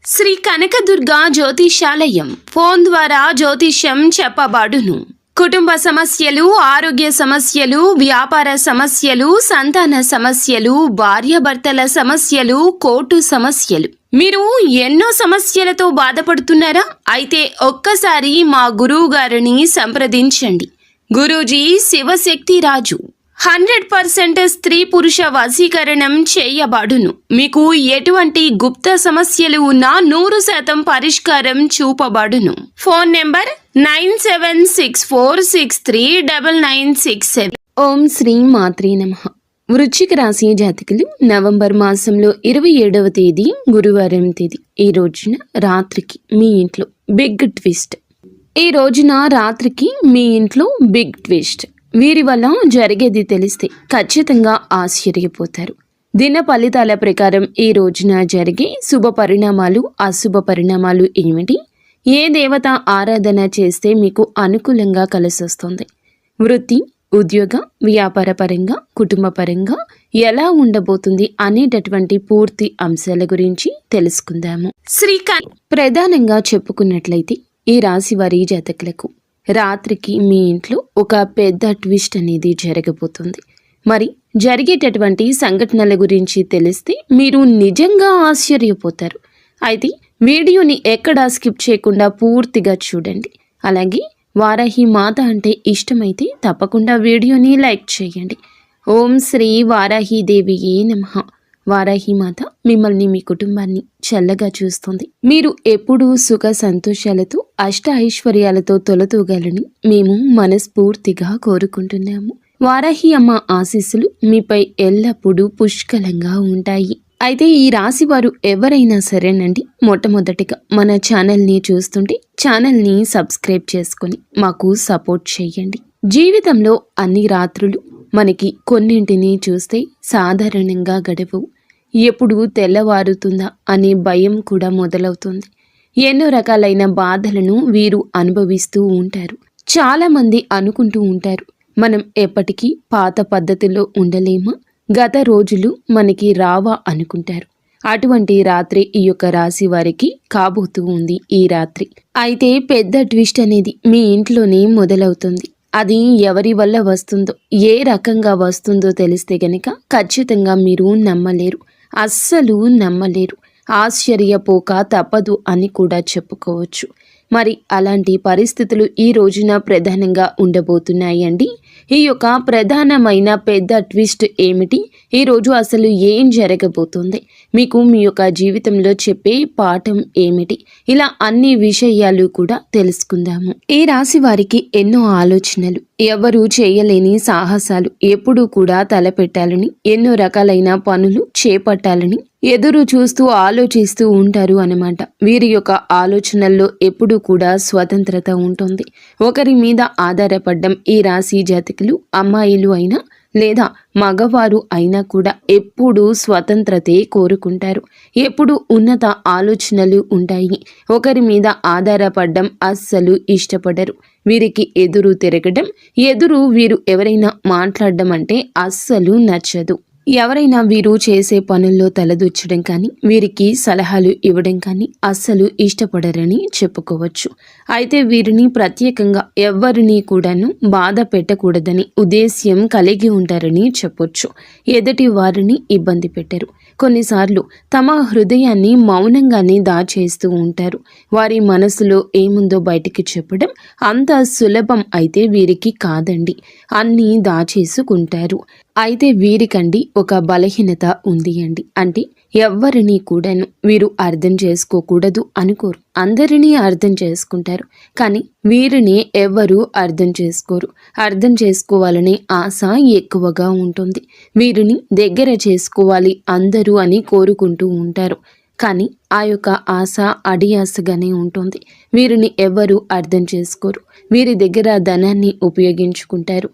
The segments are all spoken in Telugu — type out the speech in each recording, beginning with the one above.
శ్రీ కనకదుర్గా జ్యోతిషాలయం ఫోన్ ద్వారా జ్యోతిష్యం చెప్పబడును. కుటుంబ సమస్యలు, ఆరోగ్య సమస్యలు, వ్యాపార సమస్యలు, సంతాన సమస్యలు, భార్యాభర్తల సమస్యలు, కోర్టు సమస్యలు. మీరు ఎన్నో సమస్యలతో బాధపడుతున్నారా? అయితే ఒక్కసారి మా గురువు గారిని సంప్రదించండి. గురూజీ శివశక్తి రాజు 100% స్త్రీ పురుష వశీకరణం చేయబడును. మీకు ఎటువంటి గుప్త సమస్యలు ఉన్నా 100% పరిష్కారం చూపబడును. Phone number 9764639967. ఓం శ్రీ మాత్రే నమః. వృశ్చిక రాశి జాతకులు నవంబర్ మాసంలో 27వ తేదీ గురువారం తేదీ ఈ రోజున రాత్రికి మీ ఇంట్లో బిగ్ ట్విస్ట్. ఈ రోజున రాత్రికి మీ ఇంట్లో బిగ్ ట్విస్ట్. వీరి వల్ల జరిగేది తెలిస్తే ఖచ్చితంగా ఆశ్చర్యపోతారు. దిన ఫలితాల ప్రకారం ఈ రోజున జరిగే శుభ పరిణామాలు, అశుభ పరిణామాలు ఏమిటి? ఏ దేవత ఆరాధన చేస్తే మీకు అనుకూలంగా కలిసొస్తుంది? వృత్తి, ఉద్యోగ, వ్యాపార పరంగా, కుటుంబ పరంగా ఎలా ఉండబోతుంది అనేటటువంటి పూర్తి అంశాల గురించి తెలుసుకుందాము. ప్రధానంగా చెప్పుకున్నట్లయితే ఈ రాశి వారి జాతకులకు రాత్రికి మీ ఇంట్లో ఒక పెద్ద ట్విస్ట్ అనేది జరగబోతుంది. మరి జరిగేటటువంటి సంఘటనల గురించి తెలిస్తే మీరు నిజంగా ఆశ్చర్యపోతారు. అయితే వీడియోని ఎక్కడా స్కిప్ చేయకుండా పూర్తిగా చూడండి. అలాగే వారాహి మాత అంటే ఇష్టమైతే తప్పకుండా వీడియోని లైక్ చేయండి. ఓం శ్రీ వారాహి దేవియే నమః. వారాహి మాత మిమ్మల్ని, మీ కుటుంబాన్ని చల్లగా చూస్తుంది. మీరు ఎప్పుడూ సుఖ సంతోషాలతో, అష్ట ఐశ్వర్యాలతో తొలతూగాలని మేము మనస్ఫూర్తిగా కోరుకుంటున్నాము. వారాహి అమ్మ ఆశీస్సులు మీపై ఎల్లప్పుడూ పుష్కలంగా ఉంటాయి. అయితే ఈ రాశి వారు ఎవరైనా సరేనండి, మొట్టమొదటిగా మన ఛానల్ని చూస్తుంటే ఛానల్ని సబ్స్క్రైబ్ చేసుకుని మాకు సపోర్ట్ చేయండి. జీవితంలో అన్ని రాత్రులు మనకి కొన్నింటిని చూస్తే సాధారణంగా గడవవు. ఎప్పుడు తెల్లవారుతుందా అనే భయం కూడా మొదలవుతుంది. ఎన్నో రకాలైన బాధలను వీరు అనుభవిస్తూ ఉంటారు. చాలామంది అనుకుంటూ ఉంటారు, మనం ఎప్పటికీ పాత పద్ధతిలో ఉండలేమా, గత రోజులు మనకి రావా అనుకుంటారు. అటువంటి రాత్రి ఈ యొక్క రాశి వారికి కాబోతూ ఉంది ఈ రాత్రి. అయితే పెద్ద ట్విస్ట్ అనేది మీ ఇంట్లోనే మొదలవుతుంది. అది ఎవరి వల్ల వస్తుందో, ఏ రకంగా వస్తుందో తెలిస్తే గనక ఖచ్చితంగా మీరు నమ్మలేరు, అస్సలు నమ్మలేరు. ఆశ్చర్యపోక తప్పదు అని కూడా చెప్పుకోవచ్చు. మరి అలాంటి పరిస్థితులు ఈ రోజున ప్రధానంగా ఉండబోతున్నాయండి. ఈ యొక్క ప్రధానమైన పెద్ద ట్విస్ట్ ఏమిటి? ఈరోజు అసలు ఏం జరగబోతుంది? మీకు మీ యొక్క జీవితంలో చెప్పే పాఠం ఏమిటి? ఇలా అన్ని విషయాలు కూడా తెలుసుకుందాము. ఈ రాశి వారికి ఎన్నో ఆలోచనలు, ఎవరు చేయలేని సాహసాలు, ఎప్పుడూ కూడా తలపెట్టాలని, ఎన్నో రకాలైన పనులు చేపట్టాలని ఎదురు చూస్తూ ఆలోచిస్తూ ఉంటారు అన్నమాట. వీరి యొక్క ఆలోచనల్లో ఎప్పుడూ కూడా స్వతంత్రత ఉంటుంది. ఒకరి మీద ఆధారపడ్డం ఈ రాశి జాతకులు, అమ్మాయిలు అయినా లేదా మగవారు అయినా కూడా ఎప్పుడూ స్వతంత్రతే కోరుకుంటారు. ఎప్పుడు ఉన్నత ఆలోచనలు ఉంటాయి. ఒకరి మీద ఆధారపడ్డం అస్సలు ఇష్టపడరు. వీరికి ఎదురు తిరగడం, వీరు ఎవరైనా మాట్లాడడం అంటే అస్సలు నచ్చదు. ఎవరైనా వీరు చేసే పనుల్లో తలదూర్చడం కానీ, వీరికి సలహాలు ఇవ్వడం కానీ అస్సలు ఇష్టపడరని చెప్పుకోవచ్చు. అయితే వీరిని ప్రత్యేకంగా ఎవరిని కూడాను బాధ పెట్టకూడదని ఉద్దేశ్యం కలిగి ఉంటారని చెప్పొచ్చు. ఎదుటి వారిని ఇబ్బంది పెట్టరు. కొన్నిసార్లు తమ హృదయాన్ని మౌనంగానే దాచేస్తూ ఉంటారు. వారి మనసులో ఏముందో బయటికి చెప్పడం అంత సులభం అయితే వీరికి కాదండి. అన్నీ దాచేసుకుంటారు. అయితే వీరికండి ఒక బలహీనత ఉంది అండి. అంటే ఎవ్వరినీ కూడాను వీరు అర్థం చేసుకోకూడదు అనుకోరు. అందరినీ అర్థం చేసుకుంటారు, కానీ వీరిని ఎవ్వరూ అర్థం చేసుకోరు. అర్థం చేసుకోవాలనే ఆశ ఎక్కువగా ఉంటుంది. వీరిని దగ్గర చేసుకోవాలి అందరూ అని కోరుకుంటూ ఉంటారు. కానీ ఆ యొక్క ఆశ అడియాసగానే ఉంటుంది. వీరిని ఎవ్వరూ అర్థం చేసుకోరు. వీరి దగ్గర ధనాన్ని ఉపయోగించుకుంటారు,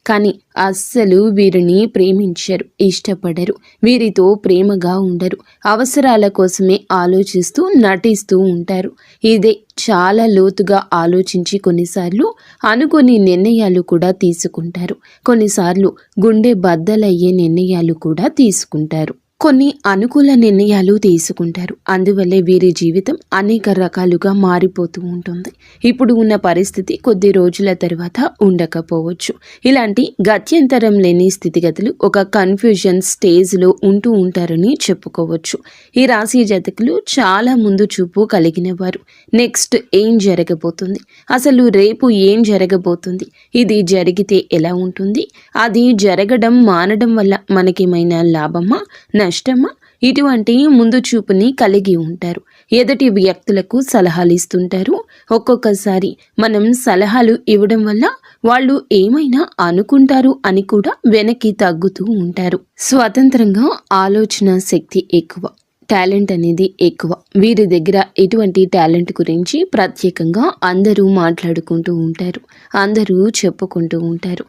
కానీ అస్సలు వీరిని ప్రేమించరు, ఇష్టపడరు. వీరితో ప్రేమగా ఉండరు. అవసరాల కోసమే ఆలోచిస్తూ నటిస్తూ ఉంటారు. ఇదే చాలా లోతుగా ఆలోచించి కొన్నిసార్లు అనుకోని నిర్ణయాలు కూడా తీసుకుంటారు. కొన్నిసార్లు గుండె బద్దలయ్యే నిర్ణయాలు కూడా తీసుకుంటారు. కొన్ని అనుకూల నిర్ణయాలు తీసుకుంటారు. అందువల్లే వీరి జీవితం అనేక రకాలుగా మారిపోతూ ఉంటుంది. ఇప్పుడు ఉన్న పరిస్థితి కొద్ది రోజుల తర్వాత ఉండకపోవచ్చు. ఇలాంటి గత్యంతరం లేని స్థితిగతులు ఒక కన్ఫ్యూజన్ స్టేజ్లో ఉంటూ ఉంటారని చెప్పుకోవచ్చు. ఈ రాశి జాతకులు చాలా ముందు చూపు కలిగిన వారు. నెక్స్ట్ ఏం జరగబోతుంది, అసలు రేపు ఏం జరగబోతుంది, ఇది జరిగితే ఎలా ఉంటుంది, అది జరగడం మానడం వల్ల మనకేమైనా లాభమా నష్టమా, ఇటువంటి ముందు చూపుని కలిగి ఉంటారు. ఎదుటి వ్యక్తులకు సలహాలు ఇస్తుంటారు. ఒక్కొక్కసారి మనం సలహాలు ఇవ్వడం వల్ల వాళ్ళు ఏమైనా అనుకుంటారు అని కూడా వెనక్కి తగ్గుతూ ఉంటారు. స్వతంత్రంగా ఆలోచన శక్తి ఎక్కువ, టాలెంట్ అనేది ఎక్కువ. వీరి దగ్గర ఎటువంటి టాలెంట్ గురించి ప్రత్యేకంగా అందరూ మాట్లాడుకుంటూ ఉంటారు, అందరూ చెప్పుకుంటూ ఉంటారు.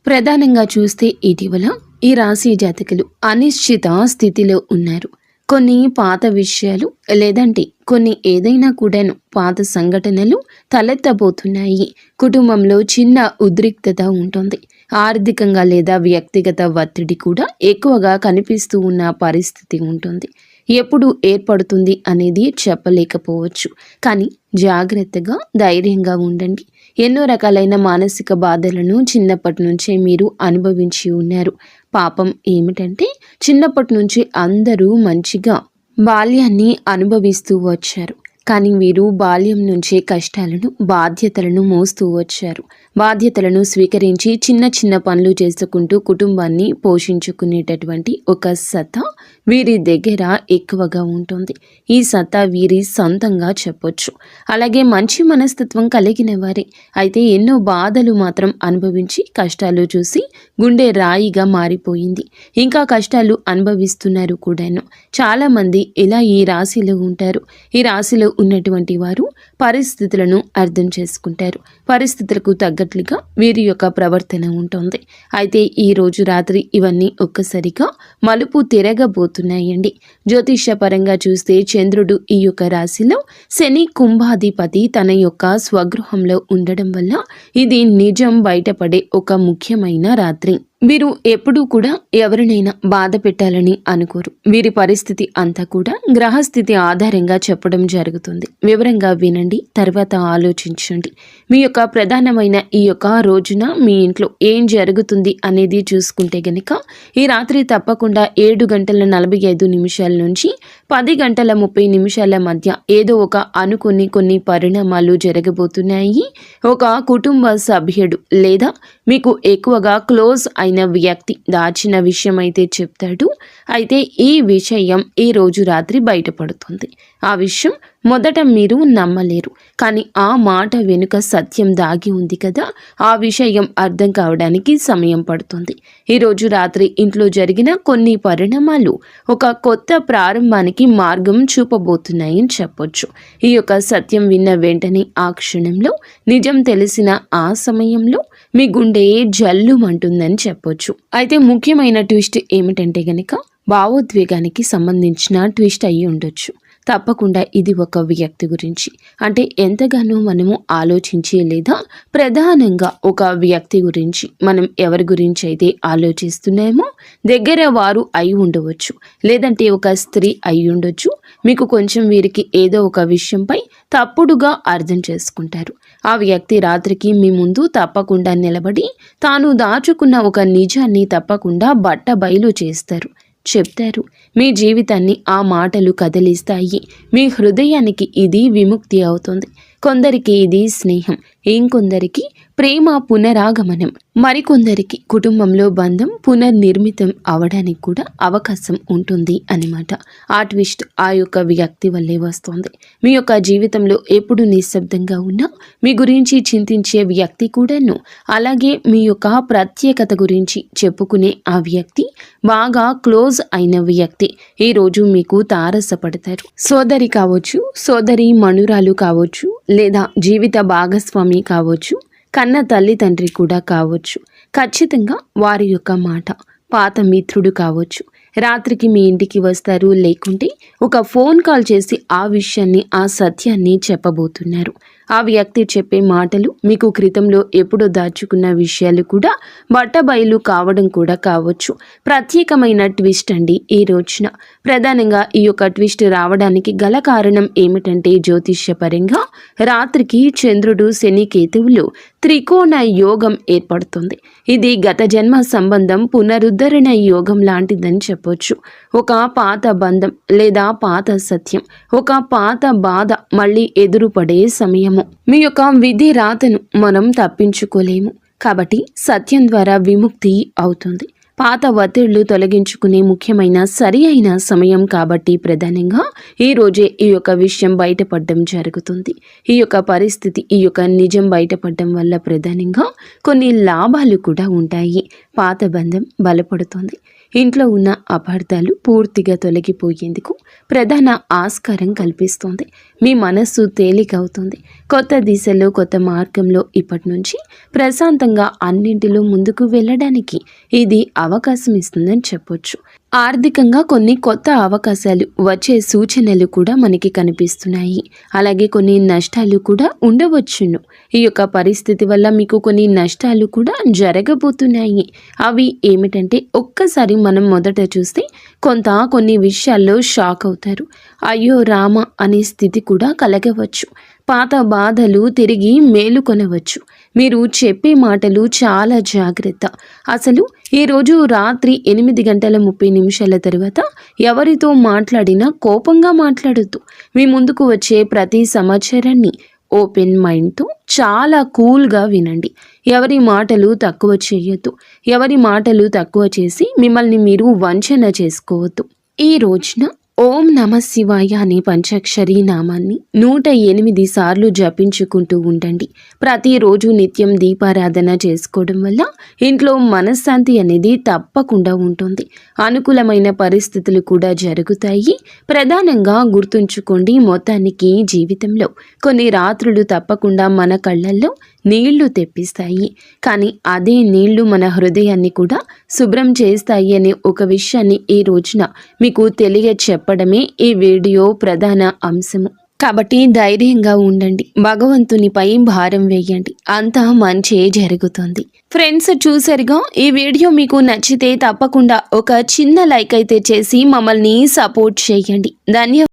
ప్రధానంగా చూస్తే ఇటీవల ఈ రాశి జాతకులు అనిశ్చిత స్థితిలో ఉన్నారు. కొన్ని పాత విషయాలు లేదంటే కొన్ని ఏదైనా కూడాను పాత సంఘటనలు తలెత్తబోతున్నాయి. కుటుంబంలో చిన్న ఉద్రిక్తత ఉంటుంది. ఆర్థికంగా లేదా వ్యక్తిగత ఒత్తిడి కూడా ఎక్కువగా కనిపిస్తూ ఉన్న పరిస్థితి ఉంటుంది. ఎప్పుడు ఏర్పడుతుంది అనేది చెప్పలేకపోవచ్చు. కానీ జాగ్రత్తగా ధైర్యంగా ఉండండి. ఎన్నో రకాలైన మానసిక బాధలను చిన్నప్పటి నుంచే మీరు అనుభవించి ఉన్నారు. పాపం ఏమిటంటే చిన్నప్పటి నుంచి అందరూ మంచిగా బాల్యాన్ని అనుభవిస్తూ వచ్చారు. కానీ వీరు బాల్యం నుంచే కష్టాలను బాధ్యతలను మోస్తూ వచ్చారు. బాధ్యతలను స్వీకరించి చిన్న చిన్న పనులు చేసుకుంటూ కుటుంబాన్ని పోషించుకునేటటువంటి ఒక సత్తా వీరి దగ్గర ఎక్కువగా ఉంటుంది. ఈ సత్తా వీరి సొంతంగా చెప్పొచ్చు. అలాగే మంచి మనస్తత్వం కలిగిన వారే. అయితే ఎన్నో బాధలు మాత్రం అనుభవించి కష్టాలు చూసి గుండె రాయిగా మారిపోయింది. ఇంకా కష్టాలు అనుభవిస్తున్నారు కూడాను. చాలామంది ఇలా ఈ రాశిలో ఉంటారు. ఈ రాశిలో ఉన్నటువంటి వారు పరిస్థితులను అర్థం చేసుకుంటారు. పరిస్థితులకు తగ్గట్లుగా వీరి యొక్క ప్రవర్తన ఉంటుంది. అయితే ఈ రోజు రాత్రి ఇవన్నీ ఒక్కసారిగా మలుపు తిరగబోతున్నాయండి. జ్యోతిష్య పరంగా చూస్తే చంద్రుడు ఈ యొక్క రాశిలో, శని కుంభాధిపతి తన యొక్క స్వగృహంలో ఉండడం వల్ల ఇది నిజం బయటపడే ఒక ముఖ్యమైన రాత్రి. వీరు ఎప్పుడూ కూడా ఎవరినైనా బాధ పెట్టాలని అనుకోరు. వీరి పరిస్థితి అంతా కూడా గ్రహస్థితి ఆధారంగా చెప్పడం జరుగుతుంది. వివరంగా వినండి, తర్వాత ఆలోచించండి. మీ యొక్క ప్రధానమైన ఈ యొక్క రోజున మీ ఇంట్లో ఏం జరుగుతుంది అనేది చూసుకుంటే గనక ఈ రాత్రి తప్పకుండా 7:45 నుంచి 10:30 మధ్య ఏదో ఒక అనుకుని కొన్ని పరిణామాలు జరగబోతున్నాయి. ఒక కుటుంబ సభ్యుడు లేదా మీకు ఎక్కువగా క్లోజ్ అయిన వ్యక్తి దాచిన విషయం అయితే చెప్తాడు. అయితే ఈ విషయం ఈ రోజు రాత్రి బయటపడుతుంది. ఆ విషయం మొదట మీరు నమ్మలేరు, కానీ ఆ మాట వెనుక సత్యం దాగి ఉంది కదా, ఆ విషయం అర్థం కావడానికి సమయం పడుతుంది. ఈరోజు రాత్రి ఇంట్లో జరిగిన కొన్ని పరిణామాలు ఒక కొత్త ప్రారంభానికి మార్గం చూపబోతున్నాయని చెప్పొచ్చు. ఈ యొక్క సత్యం విన్న వెంటనే ఆ క్షణంలో నిజం తెలిసిన ఆ సమయంలో మీ గుండె జల్లుమంటుందని చెప్పొచ్చు. అయితే ముఖ్యమైన ట్విస్ట్ ఏమిటంటే గనక భావోద్వేగానికి సంబంధించిన ట్విస్ట్ అయ్యి ఉండొచ్చు. తప్పకుండా ఇది ఒక వ్యక్తి గురించి, అంటే ఎంతగానో మనము ఆలోచించి లేదా ప్రధానంగా ఒక వ్యక్తి గురించి మనం ఎవరి గురించి అయితే ఆలోచిస్తున్నామో దగ్గర వారు అయి ఉండవచ్చు, లేదంటే ఒక స్త్రీ అయి ఉండొచ్చు. మీకు కొంచెం వీరికి ఏదో ఒక విషయంపై తప్పుడుగా అర్థం చేసుకుంటారు. ఆ వ్యక్తి రాత్రికి మీ ముందు తప్పకుండా నిలబడి తాను దాచుకున్న ఒక నిజాన్ని తప్పకుండా బట్టబయలు చేస్తారు, చెప్తారు. మీ జీవితాన్ని ఆ మాటలు కదిలిస్తాయి. మీ హృదయానికి ఇది విముక్తి అవుతుంది. కొందరికి ఇది స్నేహం, ఇంకొందరికి ప్రేమ పునరాగమనం, మరికొందరికి కుటుంబంలో బంధం పునర్నిర్మితం అవడానికి కూడా అవకాశం ఉంటుంది అన్నమాట. ఆ ట్విస్ట్ ఆ యొక్క వ్యక్తి వల్లే వస్తుంది. మీ యొక్క జీవితంలో ఎప్పుడు నిశ్శబ్దంగా ఉన్నా మీ గురించి చింతించే వ్యక్తి కూడాను, అలాగే మీ యొక్క ప్రత్యేకత గురించి చెప్పుకునే ఆ వ్యక్తి, బాగా క్లోజ్ అయిన వ్యక్తి ఈరోజు మీకు తారసపడతారు. సోదరి కావచ్చు, సోదరి మనురాలు కావచ్చు, లేదా జీవిత భాగస్వామి కావచ్చు, కన్న తల్లి తండ్రి కూడా కావచ్చు. ఖచ్చితంగా వారి యొక్క మాట, పాత మిత్రుడు కావచ్చు. రాత్రికి మీ ఇంటికి వస్తారు, లేకుంటే ఒక ఫోన్ కాల్ చేసి ఆ విషయాన్ని, ఆ సత్యాన్ని చెప్పబోతున్నారు. ఆ వ్యక్తి చెప్పే మాటలు మీకు క్రితంలో ఎప్పుడో దాచుకున్న విషయాలు కూడా బట్టబయలు కావడం కూడా కావచ్చు. ప్రత్యేకమైన ట్విస్ట్ అండి ఈ రోజున. ప్రధానంగా ఈ యొక్క ట్విస్ట్ రావడానికి గల కారణం ఏమిటంటే జ్యోతిష్యపరంగా రాత్రికి చంద్రుడు శని కేతువులు త్రికోణ యోగం ఏర్పడుతుంది. ఇది గత జన్మ సంబంధం పునరుద్ధరణ యోగం లాంటిదని చెప్పొచ్చు. ఒక పాత బంధం లేదా పాత సత్యం, ఒక పాత బాధ మళ్ళీ ఎదురుపడే సమయము. మీ యొక్క విధి రాతను మనం తప్పించుకోలేము కాబట్టి సత్యం ద్వారా విముక్తి అవుతుంది. పాత ఒత్తిళ్లు తొలగించుకునే ముఖ్యమైన సరి అయిన సమయం కాబట్టి ప్రధానంగా ఈ రోజే ఈ యొక్క విషయం బయటపడడం జరుగుతుంది. ఈ యొక్క పరిస్థితి, ఈ యొక్క నిజం బయటపడడం వల్ల ప్రధానంగా కొన్ని లాభాలు కూడా ఉంటాయి. పాత బంధం బలపడుతుంది. ఇంట్లో ఉన్న అపార్థాలు పూర్తిగా తొలగిపోయేందుకు ప్రధాన ఆస్కారం కల్పిస్తుంది. మీ మనస్సు తేలికవుతుంది. కొత్త దిశలో, కొత్త మార్గంలో ఇప్పటి నుంచి ప్రశాంతంగా అన్నింటిలో ముందుకు వెళ్ళడానికి ఇది అవకాశం ఇస్తుందని చెప్పొచ్చు. ఆర్థికంగా కొన్ని కొత్త అవకాశాలు వచ్చే సూచనలు కూడా మనకి కనిపిస్తున్నాయి. అలాగే కొన్ని నష్టాలు కూడా ఉండవచ్చును. ఈ యొక్క పరిస్థితి వల్ల మీకు కొన్ని నష్టాలు కూడా జరగబోతున్నాయి. అవి ఏమిటంటే ఒక్కసారి మనం మొదట చూస్తే కొన్ని విషయాల్లో షాక్ అవుతారు. అయ్యో రామ అనే స్థితి కూడా కలగవచ్చు. పాత బాధలు తిరిగి మేలుకొనవచ్చు. మీరు చెప్పే మాటలు చాలా జాగ్రత్త. అసలు ఈరోజు రాత్రి 8:30 తర్వాత ఎవరితో మాట్లాడినా కోపంగా మాట్లాడొద్దు. మీ ముందుకు వచ్చే ప్రతి సమాచారాన్ని ఓపెన్ మైండ్తో చాలా కూల్గా వినండి. ఎవరి మాటలు తక్కువ చేయొద్దు. ఎవరి మాటలు తక్కువ చేసి మిమ్మల్ని మీరు వంచన చేసుకోవద్దు. ఈ రోజున ఓం నమ శివాయ అనే పంచాక్షరి నామాన్ని 108 సార్లు జపించుకుంటూ ఉండండి. ప్రతిరోజు నిత్యం దీపారాధన చేసుకోవడం వల్ల ఇంట్లో మనశ్శాంతి అనేది తప్పకుండా ఉంటుంది. అనుకూలమైన పరిస్థితులు కూడా జరుగుతాయి. ప్రధానంగా గుర్తుంచుకోండి, మొత్తానికి జీవితంలో కొన్ని రాత్రులు తప్పకుండా మన కళ్ళల్లో నీళ్లు తెప్పిస్తాయి. కానీ అదే నీళ్లు మన హృదయాన్ని కూడా శుభ్రం చేస్తాయి అనే ఒక విషయాన్ని ఈ రోజున మీకు చెప్పడమే ఈ వీడియో ప్రధాన అంశము. కాబట్టి ధైర్యంగా ఉండండి. భగవంతునిపై భారం వేయండి. అంతా మంచే జరుగుతుంది. ఫ్రెండ్స్, చూసారుగా, ఈ వీడియో మీకు నచ్చితే తప్పకుండా ఒక చిన్న లైక్ అయితే చేసి మమ్మల్ని సపోర్ట్ చేయండి. ధన్యవాదాలు.